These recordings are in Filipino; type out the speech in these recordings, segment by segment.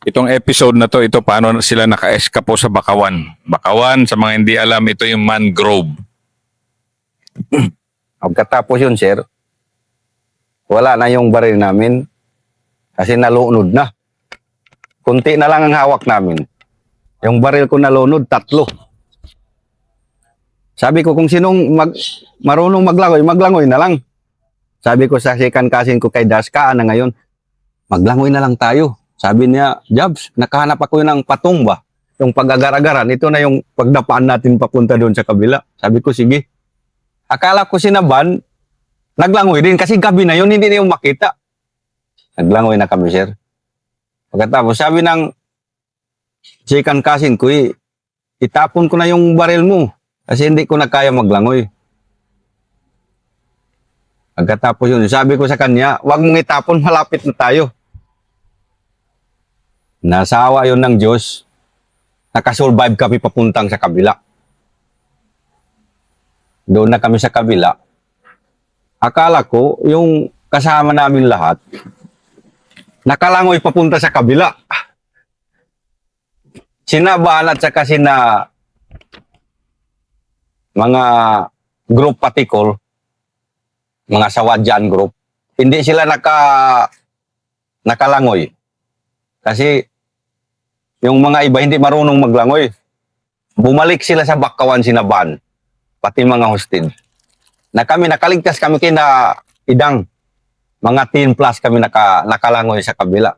Itong episode na to, ito paano sila naka-eskapo sa Bakawan. Bakawan, sa mga hindi alam, ito yung mangrove. Pagkatapos yun, sir, wala na yung baril namin kasi nalunod na. Kunti na lang ang hawak namin. Yung baril ko nalunod, 3. Sabi ko, kung sinong marunong maglangoy, maglangoy na lang. Sabi ko sa second cousin ko kay Daska na ngayon, maglangoy na lang tayo. Sabi niya, Jabs, nakahanap ako ng patong ba? Yung pag-agar-agaran, ito na yung pagdapaan natin papunta doon sa kabila. Sabi ko, sige. Akala ko sinaban, naglangoy din kasi gabi na yun, hindi na yung makita. Naglangoy na kami, sir. Pagkatapos, sabi ng second cousin ko, itapon ko na yung baril mo kasi hindi ko na kaya maglangoy. Pagkatapos yun, sabi ko sa kanya, wag mong itapon, malapit na tayo. Nasawa yun ng Diyos, nakasurvive kami papuntang sa kabila. Doon na kami sa kabila. Akala ko, yung kasama namin lahat, nakalangoy papunta sa kabila. Sinabahan at saka sina mga group patikol, mga sawadyan group, hindi sila nakalangoy. Kasi yung mga iba hindi marunong maglangoy. Bumalik sila sa Bakawan sinaban, pati mga hostage. Na kami, nakaligtas kami kina idang. Mga 10 plus kami nakalangoy sa kabila.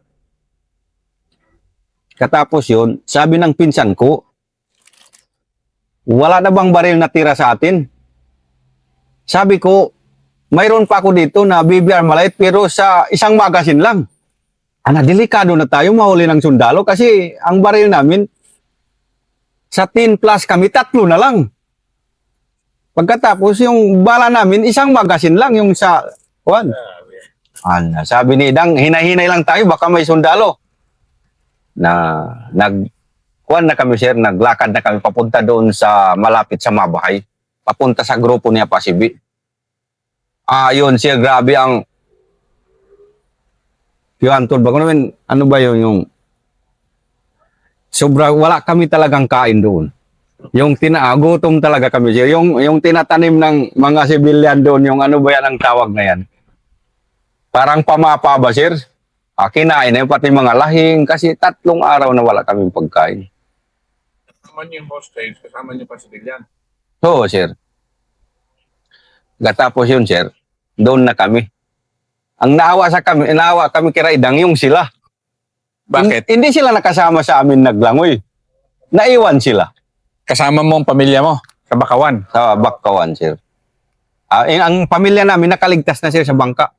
Katapos yun, sabi ng pinsan ko, wala na bang baril na tira sa atin? Sabi ko, mayroon pa ako dito na BBR maliit pero sa isang magasin lang. Delikado na tayo mahuli ng sundalo kasi ang baril namin sa 10 plus kami 3 na lang. Pagkatapos yung bala namin isang magasin lang yung sa sabi ni Idang, hinay-hinay lang tayo baka may sundalo. Na kami, sir, naglakad na kami papunta doon sa malapit sa Mabahay, papunta sa grupo niya Pasibi. Yun, sir, grabe ang yun, tol, bago namin, ano ba yun, yung sobra, wala kami talagang kain doon. Yung gutom talaga kami, sir. Yung tinatanim ng mga civilian doon, yung ano ba yan ang tawag na yan? Parang pamapa ba, sir? Kinain na yun, pati mga lahing, kasi 3 araw na wala kaming pagkain. Kasama niyo yung hostage, kasama niyo pa civilian. Oo, sir. Gatapos yun, sir, doon na kami. Ang naawa kami kay Raidang, yung sila. Bakit? Hindi sila nakasama sa amin naglangoy. Naiwan sila. Kasama mo ang pamilya mo sa Bakawan. Sa Bakawan, sir. Ang pamilya namin nakaligtas na, sir, sa bangka.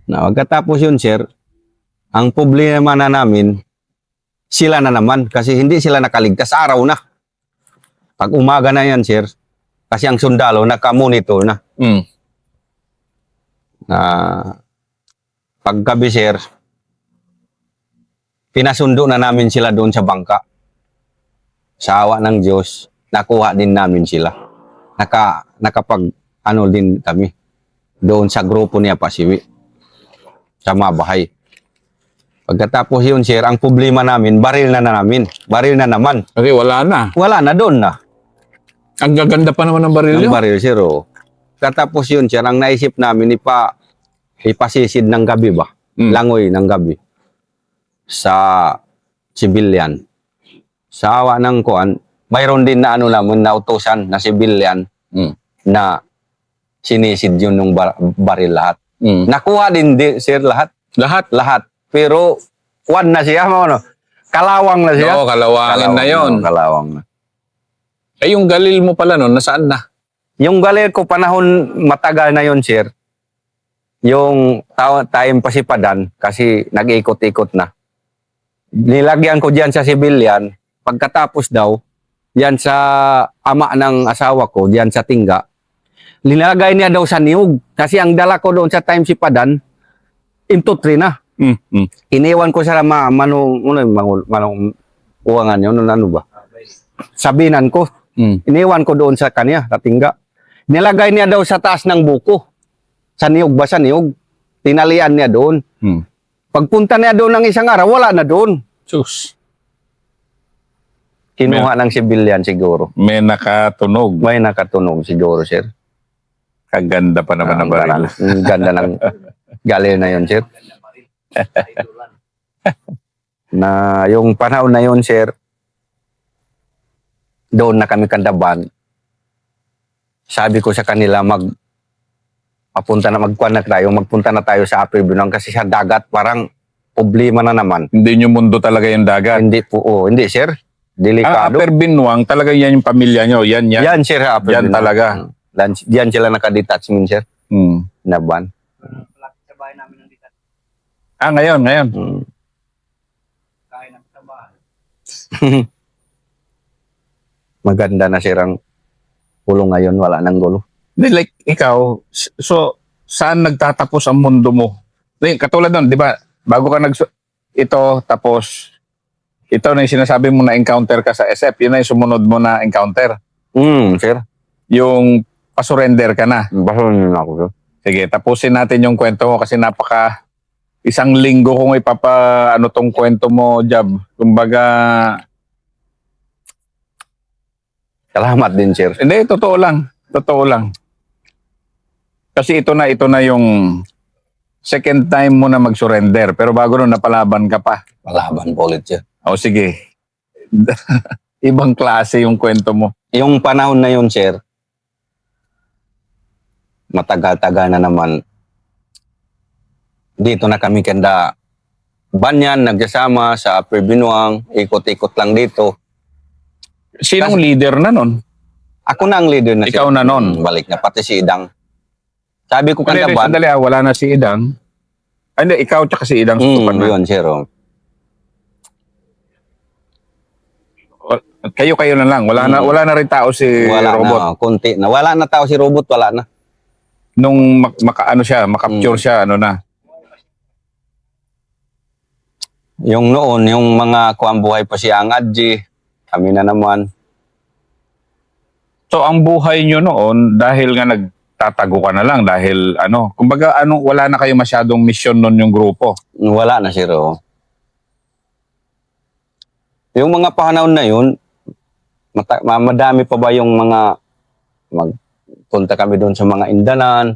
Pagkatapos yun, sir, ang problema na namin, sila na naman kasi hindi sila nakaligtas. Araw na. Pag umaga na yan, sir, kasi ang sundalo nakamonitor na. Paggabi, sir, pinasundo na namin sila doon sa bangka. Sa awa ng Diyos, nakuha din namin sila. Din kami doon sa grupo niya Pasiwi sa Mabahay. Pagkatapos yun, sir, ang problema namin, baril na naman. Okay, wala na. Wala na, doon na. Ang gaganda pa naman ng baril yun. Ang baril, sir, Pagkatapos yun, sir, ang naisip namin, ipasisid ng gabi ba? Langoy ng gabi. Sa civilian. Sa awa ng kuan, mayroon din na nautusan na civilian na sinisid yun ng baril lahat. Nakuha din, sir, lahat. Lahat? Pero, kuan na siya, kalawang na siya. Oo, kalawangin na yun. Kalawang na. Yung galil mo pala nun, nasaan na? Yung galil ko, panahon matagal na yun, sir. Yung time pasipadan, kasi nag-ikot-ikot na. Nilagyan ko diyan sa civilian, pagkatapos daw, diyan sa ama ng asawa ko, diyan sa tingga, linalagay niya daw sa niyog. Kasi ang dala ko doon sa time sipadan, into 3 na. Iniwan ko sa manong uwangan yun, ano ba? Sabinan ko. Iniwan ko doon sa kanya, sa tingga. Nilagay niya daw sa taas ng buko. Sa niyog ba? Sa niyog. Tinalian niya doon. Pagpunta niya doon ng isang araw, wala na doon. Sus. Kinuha ng civilian siguro. May nakatunog. May nakatunog siguro, sir. Kaganda pa naman ng baril. Ang ganda ng galing na yun, sir. Na yung panahon na yun, sir, doon na kami kandaban. Sabi ko sa kanila, magpunta na tayo sa Upper Binong kasi sa dagat parang problema na naman. Hindi nyo mundo talaga yung dagat. Hindi po, hindi, sir. Delikado. Upper Binwang, talaga yan yung pamilya nyo. Yan. Yan, sir, Upper Yan Binong. talaga. Diyan sila nakadetachment, sir. Naban. Ngayon. Maganda na, sir, ang pulo ngayon. Wala nang gulo. Hindi, like, ikaw, so, saan nagtatapos ang mundo mo? Katulad nun, di ba, bago ka ito, tapos, ito na yung sinasabi mo na encounter ka sa SF, yun na yung sumunod mo na encounter. Sir. Yung pasurrender ka na. Basta nyo na ako, sir. Sige, tapusin natin yung kwento mo kasi isang linggo kung tong kwento mo, Jab. Kumbaga, Salamat din, sir. hindi, totoo lang. Kasi ito na yung second time mo na mag-surrender. Pero bago nun, napalaban ka pa. Palaban po ulit, sir. O sige. Ibang klase yung kwento mo. Yung panahon na yun, sir, matagal-tagal na naman. Dito na kami kanda banyan, nagsasama sa Upper Binuang, ikot-ikot lang dito. Sinong leader na nun? Ako na ang leader na, Ikaw sir. na nun? Balik na, pati si Idang. Sabi ko Hindi, kandaban. sandali, wala na si Idang. Hindi, ikaw tsaka si Idang sutukan na. Yun, sir. Oh. Kayo na lang. Wala na rin tao si Wala Robot. na, konti na. Wala na tao si Robot, wala na. Nung makapture siya, na? Yung noon, yung mga buhay pa si Angadji, kami na naman. So, ang buhay nyo noon, dahil nga nagtatago ka na lang, dahil kumbaga, wala na kayo masyadong mission noon yung grupo. Wala na, sir. Oh. Yung mga panahon na yun, madami pa ba yung mga magpunta kami doon sa mga indanan.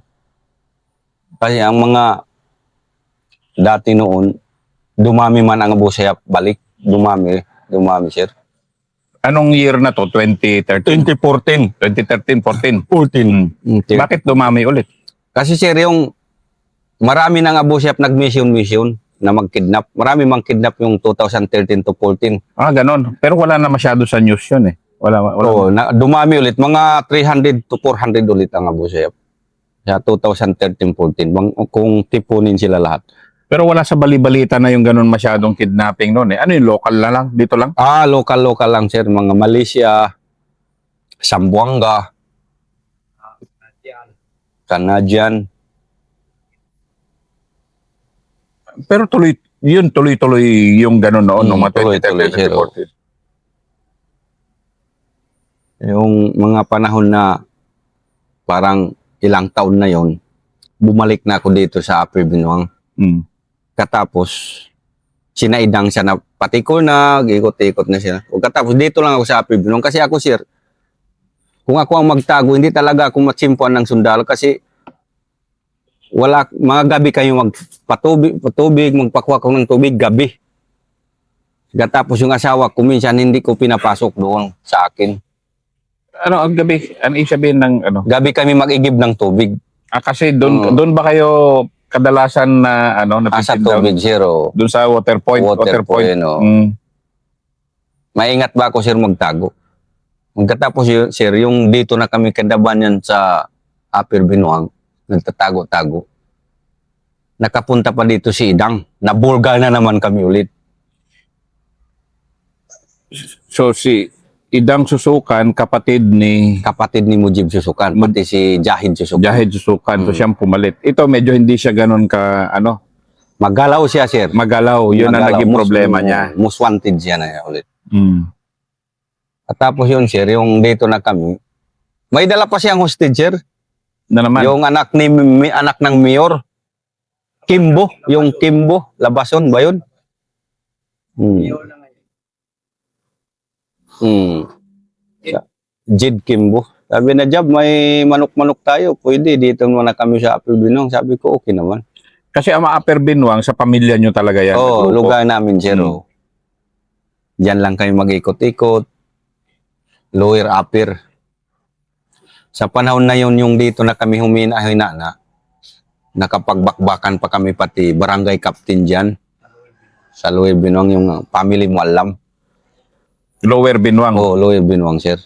Kasi ang mga dati noon, dumami man ang Abu Sayyaf balik. Dumami, sir. Anong year na to? 2013? 2014. 2013, 14? 14. Bakit dumami ulit? Kasi, sir, yung marami ng Abu Sayyaf nag-mission na mag-kidnap. Marami mang kidnap yung 2013 to 14. Ganon. Pero wala na masyado sa news yun eh. Wala. Oo, dumami ulit. Mga 300 to 400 ulit ang Abu Sayyaf. Sa 2013-14. Kung tipunin sila lahat. Pero wala sa bali-balita na yung ganon masyadong kidnapping noon eh. Ano yung local na lang? Dito lang? Local lang, sir. Mga Malaysia, Sambuanga, Canadian. Pero tuloy-tuloy yung ganon noon, nung mga tuloy-tuloy, 2013, 2014. Yung mga panahon na parang ilang taon na yon, bumalik na ako dito sa Upper Binuang. Katapos, sinaidang siya na pati ko na, ikot-ikot na siya. O katapos, dito lang ako sa Upper Binuang. Kasi ako, sir, kung ako ang magtago, hindi talaga ako matsimpuan ng sundalo kasi mga gabi kayo magpatubig, magpakuha ko ng tubig, gabi. Katapos yung asawa ko, minsan hindi ko pinapasok doon sa akin. Ang gabi? Ano ibig sabihin ng Gabi kami mag-igib ng tubig. Kasi doon ba kayo kadalasan na Sa napitin down? tubig, sir. Doon sa water point? Water point, no. Maingat ba ako, sir, magtago? Magkatapos, sir, yung dito na kami kandaban yan sa Upper Binuang, nagtatago-tago. Nakapunta pa dito si Idang. Nabulga na naman kami ulit. So si Idang Susukan, kapatid ni Mujib Susukan, pati si Jahid Susukan. Jahid Susukan. So siyang pumalit. Ito medyo hindi siya ganun ka Magalaw siya, sir. magalaw. Yun ang naging problema niya. Most wanted siya na ulit. At tapos yun, sir, yung dito na kami, may dala pa siyang hostage, sir. Na naman. Yung anak ng mayor. Kimbo, yung Kimbo, Labason ba yun? Hmm. Hmm. Jid Kimbo. Sabi na, Jab, may manok-manok tayo. Pwede, dito muna kami sa Apple Binong. Sabi ko, okay naman. Kasi ang mga Upper Binwang, sa pamilya nyo talaga yan. Oo, grupo. lugar namin, sir. Hmm. Oh. Diyan lang kami mag-ikot-ikot. Lower upper. Sa panahon na yun, yung dito na kami humina-hina na, nakapagbakbakan pa kami pati barangay captain dyan. Sa Lower Binwang, yung family mo alam. Lower Binwang. Oo, Lower Binwang, sir.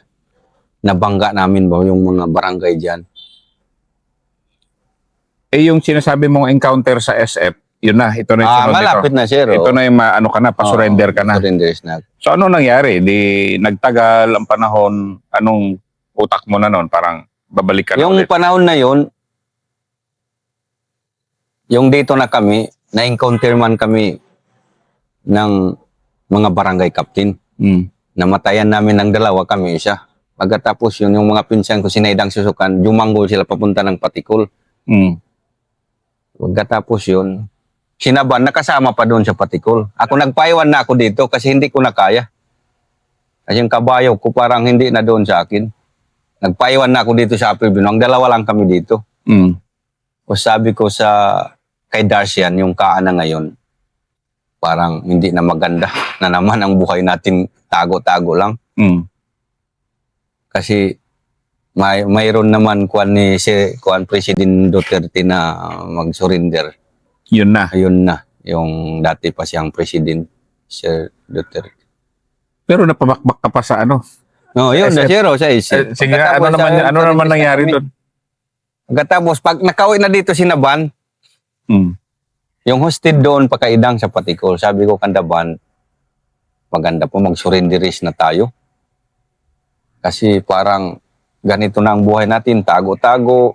Nabangga namin ba yung mga barangay dyan. Eh, yung sinasabi mong encounter sa SF, yun na, ito na yung sunod Malapit nito. na, sir. Ito na yung ano ka na, pa-surrender ka na. Surrender na. So ano nangyari? Di nagtagal ang panahon, anong utak mo na noon? Parang babalik ka na Yung ulit. panahon na yun, yung dito na kami, na-encounter man kami ng mga barangay captain. Mm. Namatayan namin ng dalawa, kami isa. Pagkatapos yun, yung mga pinsan ko sinaidang susukan, jumanggol sila papunta ng Patikol. Mm. Pagkatapos yun, sinaban, nakasama pa doon sa Patikol. Ako nagpaiwan na ako dito kasi hindi ko na kaya. Kasi yung kabayo ko parang hindi na doon sa akin. Nagpaiwan na ako dito sa Apple Binong. Dalawa lang kami dito. Mm. O sabi ko kay Darcian, yung kaana ngayon, parang hindi na maganda na naman ang buhay natin, tago-tago lang. Mm. Kasi mayroon naman kuan President Duterte na mag-surrender. Yun na. Ayun na, yung dati pa siyang president, Sir Duterte. Pero napabakbak ka pa sa ano? No, yun na, SF. zero sa isip. Sige nga, ano naman nangyari doon? Pagkatapos, pag nakauwi na dito si Naban, Mm. yung hosted doon pakaidang sa Patikol, sabi ko, Kandaban, maganda po mag-surrenderis na tayo. Kasi parang ganito na ang buhay natin, tago-tago.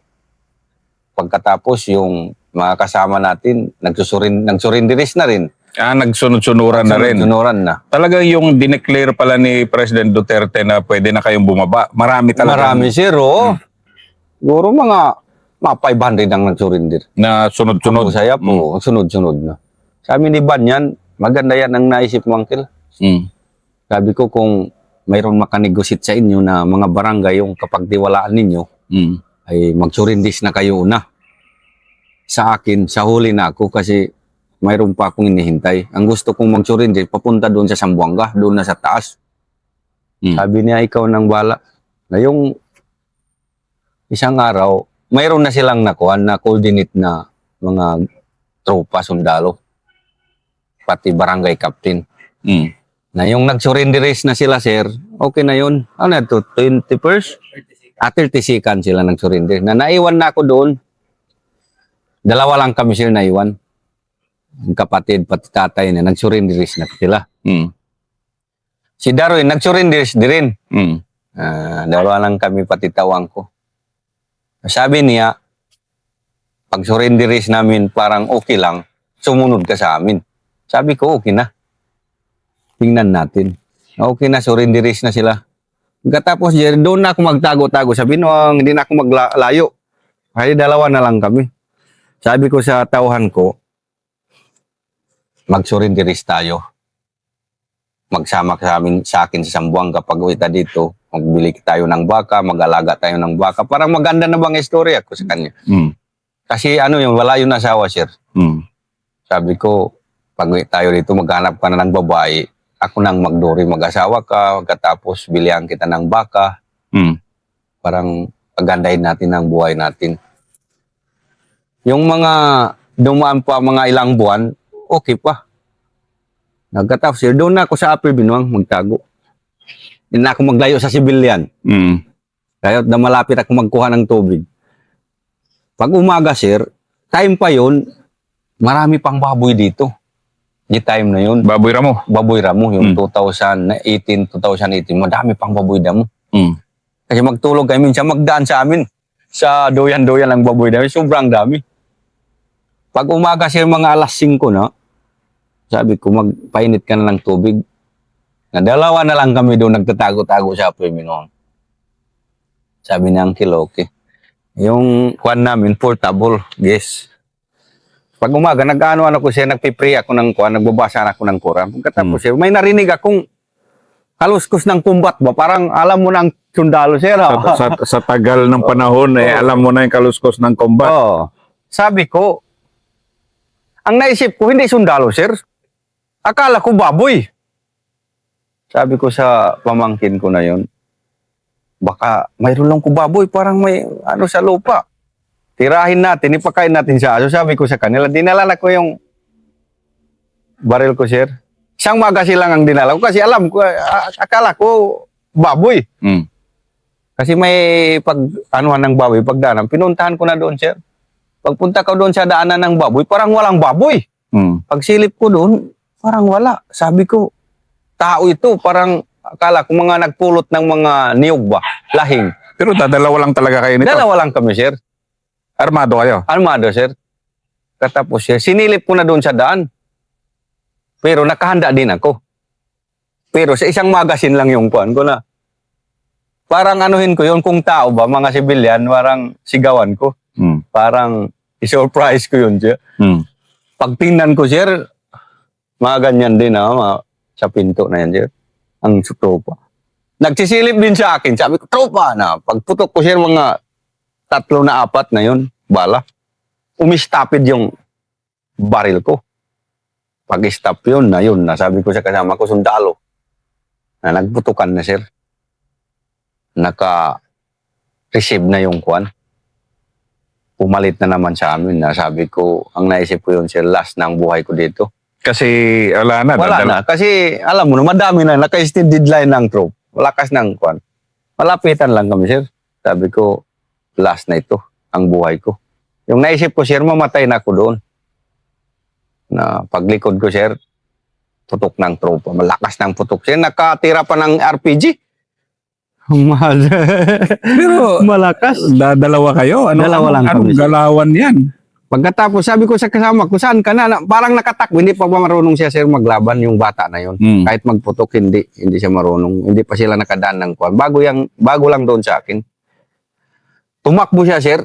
Pagkatapos yung mga kasama natin, nag-surrenderis na rin. Nagsunod-sunuran na rin. Sunuran na. Talagang yung dineclare pala ni President Duterte na pwede na kayong bumaba. Marami talaga. Marami, zero. Siguro mga 500 ang nag-surrender. Na sunod-sunod. Ako saya po, sunod-sunod na. Sabi ni Banyan, maganda yan ang naisip mo, Uncle. Mm. Sabi ko, kung mayroon makanegosit sa inyo na mga barangay yung kapagtiwalaan ninyo, Mm. ay mag-surrendis na kayo una. Sa akin, sa huli na ako kasi mayroon pa akong inihintay. Ang gusto kong mag-surrender, papunta doon sa Sambuanga, doon na sa taas. Mm. Sabi niya, ikaw nang bala. Na yung isang araw, mayroon na silang nakuha na coordinate na mga tropa, sundalo, pati barangay captain. Mm. Na yung nag-surrenderis na sila, sir, okay na yun. Ano na ito? 21st? 30 seconds sila nag-surrender. Na naiwan na ako doon. Dalawa lang kami, sir, naiwan. Ang kapatid, pati tatay na nag-surrenderis na sila. Mm. Si Darwin, nag-surrenderis din rin. Mm. Dalawa lang kami, pati tawang ko. Sabi niya, pag surrenderis namin parang okay lang, sumunod ka sa amin. Sabi ko, okay na. Tingnan natin. Okay na, surrenderis na sila. Pagkatapos, doon na ako magtago-tago. Sabi no, hindi na ako maglayo. Kaya dalawa na lang kami. Sabi ko sa tauhan ko, mag-surrenderis tayo. Magsama sa akin sa Sambuanga kapag uwi ta dito. Magbili tayo ng baka, mag-alaga tayo ng baka. Parang maganda na bang istorya ko sa kanya. Mm. Kasi wala yung asawa, sir. Mm. Sabi ko, pag uwi tayo dito, maghanap ka na ng babae. Ako nang magduri, mag-asawa ka. Pagkatapos, bilihan kita ng baka. Mm. Parang pagandahin natin ang buhay natin. Yung mga dumaan pa mga ilang buwan, okay pa. Nagkatapos, sir, doon na ako sa Upper Binwang magtago. Hindi na ako maglayo sa civilian. Mm. Kaya na malapit ako magkuha ng tubig. Pag umaga, sir, time pa yun, marami pang baboy dito. Di time na yun. Baboy Ramo. Baboy Ramo, yung 2018, madami pang baboy damo. Mm. Kasi magtulog kami, minsan magdaan sa amin. Sa doyan-doyan lang baboy damo, sobrang dami. Pag umaga, sir, mga alas 5 na, sabi ko, magpainit ka na ng tubig. Na dalawa na lang kami doon nagtatago-tago sa Premium. Sabi ni Uncle, okay. Yung kwan namin, portable, yes. Pag umaga, nag-ano ko siya, nagpipray ako ng kuwan, nagbabasa ako ng Quran. Pagkatapos siya, may narinig akong kaluskos ng kumbat ba? Parang alam mo ng sundalo siya. Sa tagal ng panahon, alam mo na yung kaluskos ng combat. Oo. Sabi ko, ang naisip ko, hindi sundalo, sir. Akala ko baboy. Sabi ko sa pamangkin ko na yon, baka mayroon lang ko baboy, parang may ano sa lupa. Tirahin natin, ipakain natin sa aso. Sabi ko sa kanila, dinala ko yung baril ko, sir. Isang magasin lang ang dinala ko kasi alam ko, akala ko baboy. Mm. Kasi may anuhan ng baboy, pagdaanan, pinuntahan ko na doon, sir. Pagpunta ko doon sa daanan ng baboy, parang walang baboy. Mm. Pagsilip ko doon, parang wala. Sabi ko, tao ito, parang akala ko mga nagpulot ng mga niyog ba, lahing. Pero dadalawa lang talaga kayo nito. Dalawa lang kami, sir. Armado kayo. Armado, sir. Katapos, sir, sinilip ko na doon sa daan. Pero nakahanda din ako. Pero sa isang magasin lang yung kuhan ko na. Parang anuhin ko yun, kung tao ba, mga sibilyan, parang sigawan ko. Mm. Parang i-surprise ko yun, sir. Mm. Pagtingnan ko, sir, mga ganyan din, sa pinto na yan, sir. Ang tropa. Nagsisilip din sa akin. Sabi ko, tropa na. Pagputok ko, sir, mga 3 na 4 na yun, bala. Umistapid yung baril ko. Pag-stop yun na. Sabi ko sa kasama ko, sundalo. Na nagputukan na, sir. Naka-receive na yung kuwan. Pumalit na naman sa amin na sabi ko, ang naisip ko yun, sir, last na ang buhay ko dito. Kasi wala na. Wala na. Kasi alam mo na, madami na. Naka-steam deadline ng troop. Walakas ng kuwan. Malapitan lang kami, sir. Sabi ko, last na ito, ang buhay ko. Yung naisip ko, sir, mamatay na ako doon. Na paglikod ko, sir, putok ng tropa. Malakas ng putok, sir. Nakatira pa ng RPG. Mahal. Pero Malakas. dalawa kayo. Dalawa lang Anong kami. galawan yan? Pagkatapos, sabi ko sa kasama ko, saan ka na? Parang nakatakbo. Hindi pa marunong siya, sir, maglaban yung bata na yun. Mm. Kahit magputok, hindi siya marunong. Hindi pa sila nakadaan ng kuwan. Bago lang doon sa akin. Tumakbo siya, sir.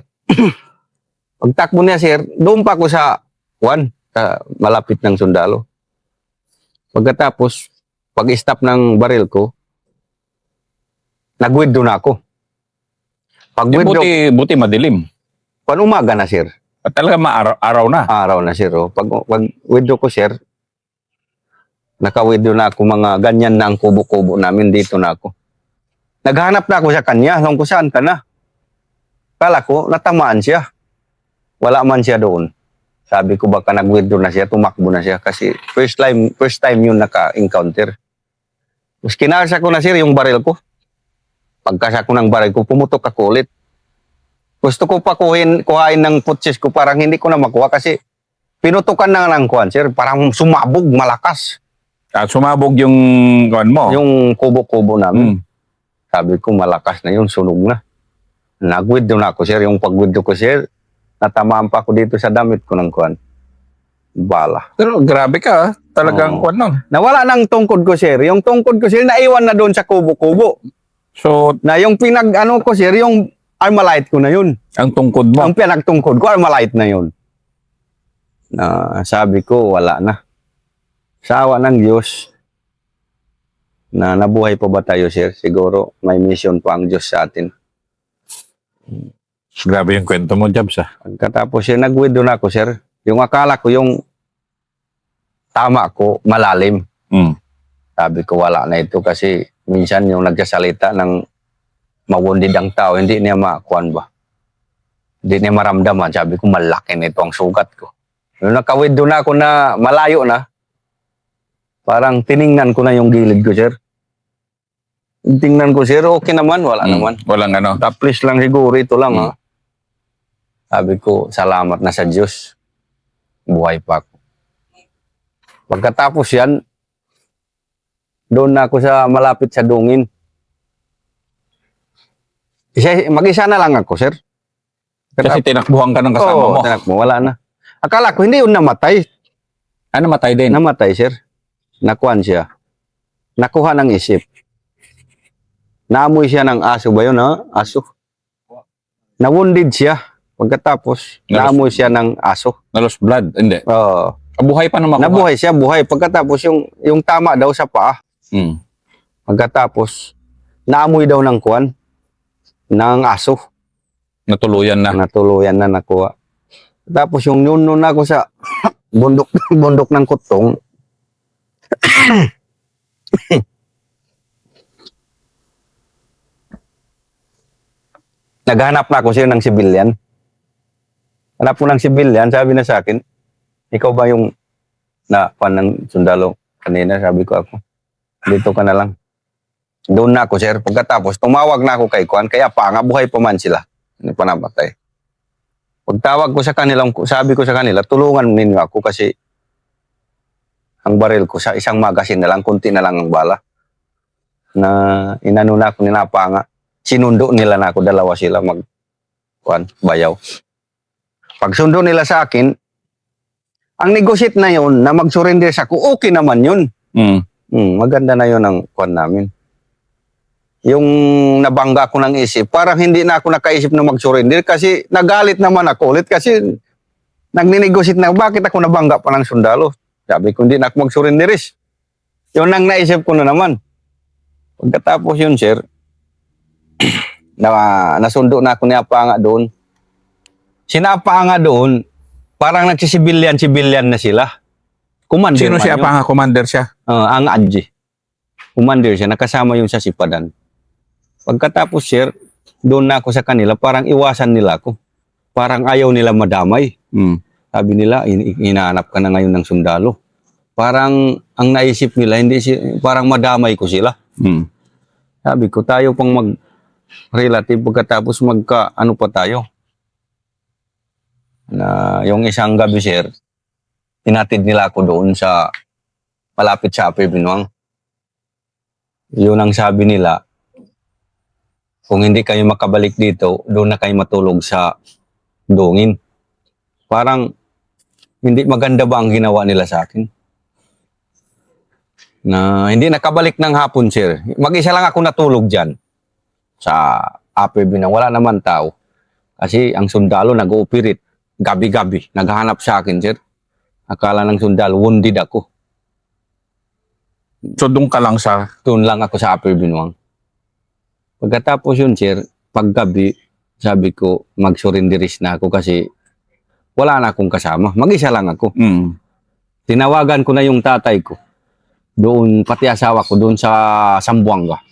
Pagtakbo niya, sir, doon pa ako sa kuwan, sa malapit ng sundalo. Pagkatapos, pag-stop ng baril ko, nag-withdraw na ako. Pag-withdraw, Buti madilim. pan umaga na, sir. At talaga araw na. Araw na, sir. Oh. Pag-withdraw ko, sir, naka-withdraw na ako, mga ganyan na ang kubo-kubo namin, dito na ako. Naghanap na ako sa kanya, kung saan ka na. Kala ko, natamaan siya. Wala man siya doon. Sabi ko, baka nag-withdraw na siya, tumakbo na siya. Kasi first time yun naka-encounter. Tapos kinasa ko na, sir, yung baril ko. Pagkasa ko ng baril ko, pumutok ako ulit. Gusto ko pa kuhain ng putsis ko, parang hindi ko na makuha kasi pinutukan na ng kuhan, sir. Parang sumabog, malakas. Sumabog yung kuwan mo. Yung kubo-kubo namin. Mm. Sabi ko, malakas na yun, sunog na. Nag-withdraw na ako, sir. Yung pag-withdraw ko, sir, natamaan pa ako dito sa damit ko ng kuhan. Bala. Pero grabe ka, talagang Oo. kuwan nun. Nawala ng tungkod ko, sir. Yung tungkod ko, sir, naiwan na doon sa kubo-kubo. So, Na yung ko, sir, yung Armalite ko na yun. ang tungkod mo. Ang pinagtungkod ko, Armalite na yun. Na sabi ko, wala na. Sa awa ng Diyos, na nabuhay pa ba tayo, sir? Siguro may mission pa ang Diyos sa atin. Grabe yung kwento mo, Jabs, ah. Pagkatapos, sir, nag-withdraw na ako, sir. Yung akala ko, yung tama ko, malalim. Mm. Sabi ko, wala na ito kasi minsan yung nagsasalita ng mawundid ang tao, hindi niya makuhan ba? Hindi niya maramdaman. Sabi ko, malaki na ito ang sugat ko. Nung naka-withdraw na ako na malayo na, parang tiningnan ko na yung gilid ko, sir. Tingnan ko, sir, okay naman, wala naman. Walang ano. Taplis lang siguro, ito lang, ha. Sabi ko, salamat na sa Diyos. Buhay pa ako. Pagkatapos yan, doon na ako sa malapit sa dungin. Mag-isa na lang ako, sir. Kasi tinakbuhan ka ng kasama Oo, mo. tinakbo, wala na. Akala ko, hindi yun namatay. Namatay din. Namatay, sir. Nakuhan siya. Nakuha ng isip. Naamoy siya ng aso ba yun, ha? Aso. Nawundid siya. Pagkatapos, Nalos- naamoy siya ng aso. Na-lost blood? Hindi. Oo. Kabuhay pa naman. Nabuhay siya, buhay. Pagkatapos, yung tama daw sa paa. Hmm. Pagkatapos, naamoy daw ng kuwan, ng aso. Natuluyan na. Natuluyan na nakuha. Tapos yung nun ako sa bundok bundok ng Kutong, naghanap na ako siya ng sibilyan. Hanap ko ng sibilyan, sabi na sa akin, ikaw ba yung ng sundalo kanina? Sabi ko ako, dito ka na lang. Doon na ako, sir. Pagkatapos, tumawag na ako kay Kwan, kaya pa nga, buhay pa man sila. Hindi pa namatay. Pagtawag ko sa kanilang, sabi ko sa kanila, tulungan ninyo ako kasi ang baril ko sa isang magasin na lang, kunti na lang ang bala. Na inano na ako, ninapanga. Sinundo nila na ako, dalawa sila bayaw. Pag sundo nila sa akin, ang negosyate na yon na mag-surrender sa ako, okay naman yun. Hmm. Maganda na yon ang kwan namin. Yung nabangga ko ng isip, parang hindi na ako nakaisip na mag-surrender kasi nagalit naman ako ulit kasi nagninegosite na, bakit ako nabangga pa ng sundalo? Sabi ko, hindi na ako mag-surrender is. Yun ang naisip ko na naman. Pagkatapos yun, sir, nasundo na ako ni Apanga doon. Sinapanga doon, parang nagsisibilyan na sila. Commander Sino man siya yun. pa? Commander siya? Ang Adji. Commander siya, nakasama yung sa Sipadan. Pagkatapos, sir, doon na ako sa kanila, parang iwasan nila ako. Parang ayaw nila madamay. Hmm. Sabi nila, hinahanap ka na ngayon ng sundalo. Parang ang naisip nila, parang madamay ko sila. Hmm. Sabi ko, tayo pang mag-relative, pagkatapos ano pa tayo. Na yung isang gabi, sir, tinatid nila ako doon sa malapit sa Upper Binuang. Yun ang sabi nila, kung hindi kayo makabalik dito, doon na kayo matulog sa dungin. Parang, hindi maganda ba ang ginawa nila sa akin? Na hindi nakabalik ng hapon, sir. Mag-isa lang ako natulog dyan sa Upper Binuang. Wala naman tao. Kasi ang sundalo nag-ooperate. Gabi-gabi. Naghahanap sa akin, sir. Akala ng sundalo, wounded ako. So doon ka lang sa... Doon lang ako sa Upper Binuang. Pagkatapos yun, sir, paggabi, sabi ko, mag-surrenderis na ako kasi wala na akong kasama. Mag-isa lang ako. Hmm. Tinawagan ko na yung tatay ko. Doon, pati asawa ko, doon sa Zamboanga.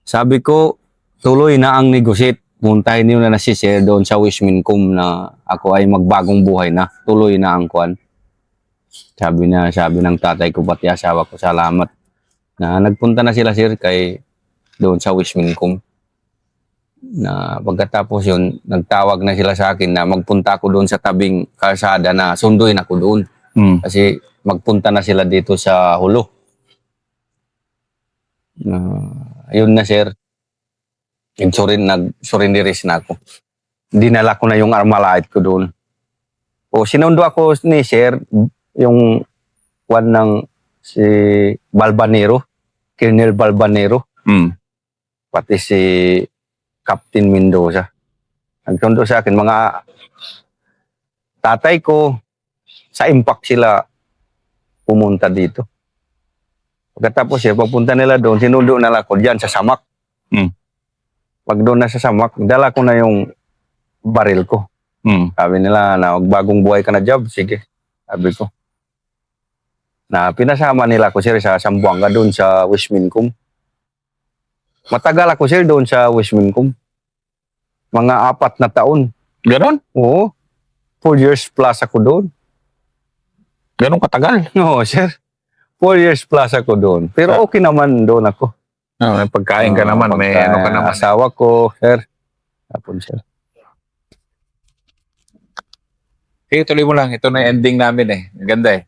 Sabi ko, tuloy na ang negosyate. Puntahin niyo na si sir doon sa Wismincom na ako ay magbagong buhay na. Tuloy na ang kwan. Sabi ng tatay ko, pati asawa ko, salamat. Na nagpunta na sila, sir, doon sa Wismincom. Na pagkatapos yun, nagtawag na sila sa akin na magpunta ako doon sa tabing kalsada na sunduin ako doon. Hmm. Kasi magpunta na sila dito sa Hulo. Ayun na, sir. Nag-surrenderis na ako. Dinala ko na yung Armalite ko doon. O sinundo ako ni sir, yung one ng si Balbanero, Colonel Balbanero. Hmm. Pati si Captain Mendoza. Nagsundo sa akin, mga tatay ko, sa impact sila pumunta dito. Pagkatapos pagpunta nila doon, sinundo na lang ko dyan sa Samak. Hmm. Pag doon na sa Samak, dala ko na yung baril ko. Hmm. Sabi nila na bagong buhay ka na job, sige. Sabi ko. Na pinasama nila ko sir sa Zamboanga doon sa Wismincom. Matagal ako sir doon sa Wismincom. Mga 4 na taon. Ganon? Oo. 4 years plus ako doon. Ganon katagal? Oo sir. 4 years plus ako doon. Pero okay naman doon ako. May pagkain ka naman, may ano ka naman. Asawa ko, sir. Tapon sir. Sige, tuloy mo lang. Ito na yung ending namin eh. Ang ganda eh.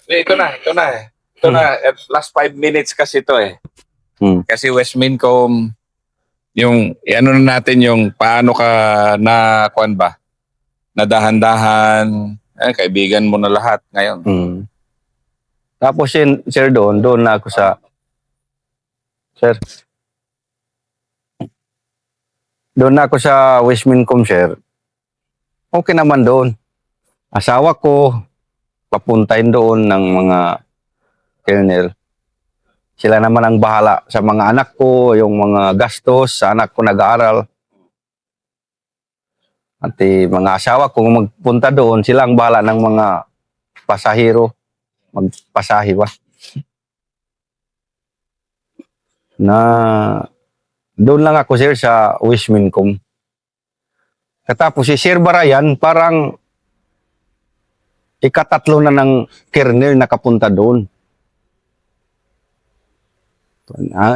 Ito na. Ito na. Last 5 minutes kasi ito eh. Kasi Wismincom, yung, ano na natin yung paano ka na, kuan ba? Nadahan-dahan. Kaibigan mo na lahat ngayon. Tapos sir doon na ako sa, sir, doon ako sa Westmincom, sir. Okay naman doon. Asawa ko, papuntahin doon ng mga colonel. Sila naman ang bahala sa mga anak ko, yung mga gastos sa anak ko nag-aaral. At mga asawa ko, kung magpunta doon, sila ang bahala ng mga pasahero. Magpasahi ba? Na doon lang ako, sir, sa Westmincom. Katapos si Sir Barayan, parang ikatatlo na ng colonel nakapunta doon.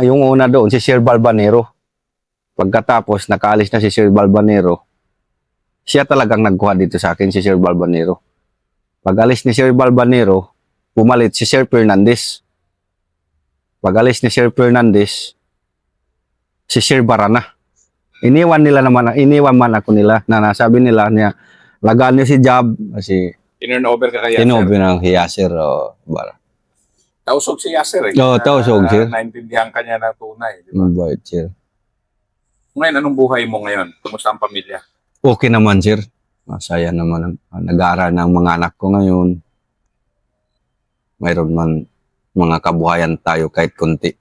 Yung una doon, si Sir Balbanero. Pagkatapos, nakaalis na si Sir Balbanero, siya talagang nagkuha dito sa akin, si Sir Balbanero. Pag alis ni Sir Balbanero, pumalit si Sir Fernandez. Pag alis ni Sir Fernandez, si Sir Barana. Iniwan man ako nila, na nasabi nila niya, lagaan niyo si Jab, kasi Tinurn over ka kaya, tinobi ng Yasser o Bara. Tausog si Yasser eh. Oo, tausog, sir. Naintindihan ka niya na tunay. Di ba? Mabait, sir. Ngayon, anong buhay mo ngayon? Kumusta ang pamilya? Okay naman, sir. Masaya naman. Nag-aaral ng mga anak ko ngayon. Mayroon man mga kabuhayan tayo kahit konti.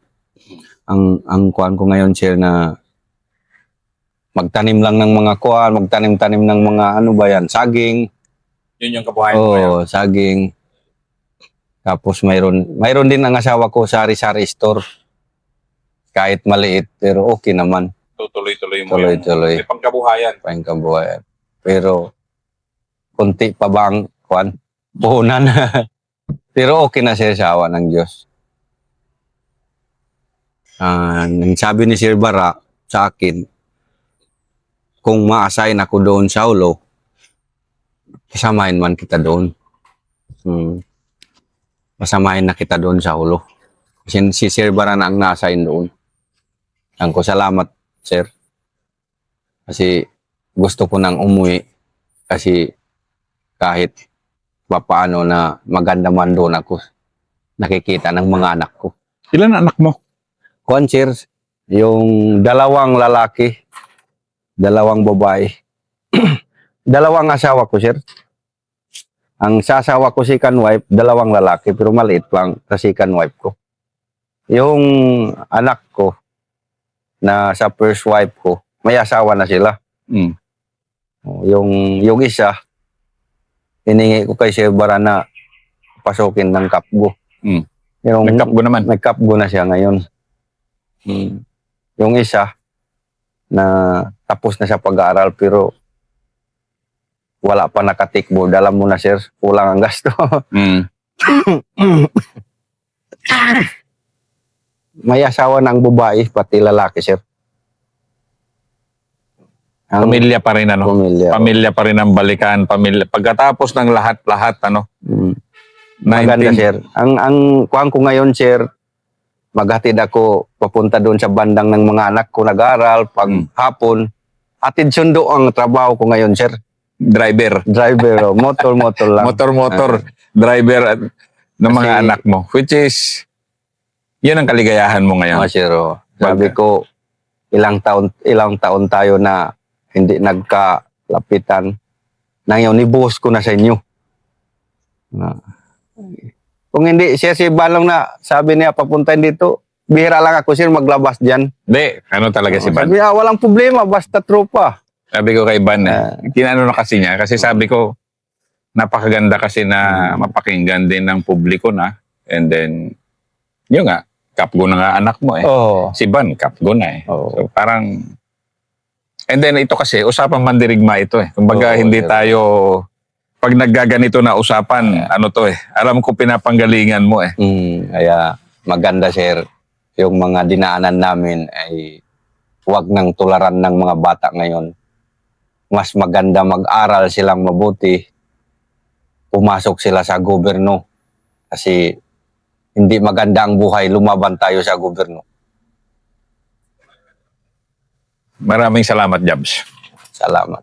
Ang kuan ko ngayon, sir, na magtanim lang ng mga kuan, magtanim-tanim ng mga ano ba yan, saging. Yun yung kabuhayan mo ngayon. Oo, saging. Tapos mayroon din ang asawa ko sari-sari store. Kahit maliit, pero okay naman. Tutuloy-tuloy mo Tuloy-tuloy. yung pangkabuhayan. Pangkabuhayan. Pero konti pa ba ang kuan? Puhunan. Pero okay na, sir, sa awa ng Diyos. Nang sabi ni Sir Bara sa akin, kung ma-assign ako doon sa ulo, kasamahin man kita doon. Pasamahin na kita doon sa ulo. Kasi si Sir Bara na ang na-assign doon. Ang ko salamat, sir. Kasi gusto ko nang umuwi. Kasi kahit papaano na maganda man doon ako, nakikita ng mga anak ko. Ilan anak mo? Kuan, sir, yung dalawang lalaki, dalawang babae, dalawang asawa ko, sir. Ang sasawa ko second wife, dalawang lalaki, pero maliit lang sa second wife ko. Yung anak ko, na sa first wife ko, may asawa na sila. Yung isa, hiningi ko kay Sir Bara na pasukin ng kapgo. Nagkapgo naman. Nagkapgo na siya ngayon. Yung isa, na tapos na siya pag-aaral, pero wala pa nakatikbo. Dala mo na, sir. Kulang ang gasto. May asawa ng babae, pati lalaki, sir. Pamilya pa rin, ano? Pamilya. Pamilya pa rin ang balikan. Pamilya. Pagkatapos ng lahat-lahat, ano? Maganda, sir. Ang kuhan ko ngayon, sir, maghatid ako papunta doon sa bandang ng mga anak ko nag-aaral pag hapon. Atid sundo ang trabaho ko ngayon, sir. Driver. Motor lang. Motor, driver at ng mga Kasi- anak mo. Which is, yun ang kaligayahan mo ngayon. Sir, sabi ko, ilang taon tayo na hindi nagkalapitan. Ngayon, ibuhos ko na sa inyo. Kung hindi, siya si Balong na sabi niya, papuntahin dito, bihira lang ako, sir, maglabas dyan. Hindi, ano talaga si Van? Sabi, walang problema, basta tropa. Sabi ko kay Van, tinano na kasi niya. Kasi sabi ko, napakaganda kasi na mapakinggan din ng publiko na. And then, yun nga, kapgo na nga anak mo eh. Oo. Si Van, kapgo na eh. Oo. So parang, and then ito kasi, usapang mandirigma ito eh. Kumbaga, Oo, hindi sir. tayo, pag naggaganito na usapan, ano to eh, alam ko pinapanggalingan mo eh. Kaya maganda, sir, yung mga dinaanan namin ay huwag nang tularan ng mga bata ngayon. Mas maganda mag-aral silang mabuti, pumasok sila sa gobyerno. Kasi hindi maganda ang buhay, lumaban tayo sa gobyerno. Maraming salamat, Jabs. Salamat.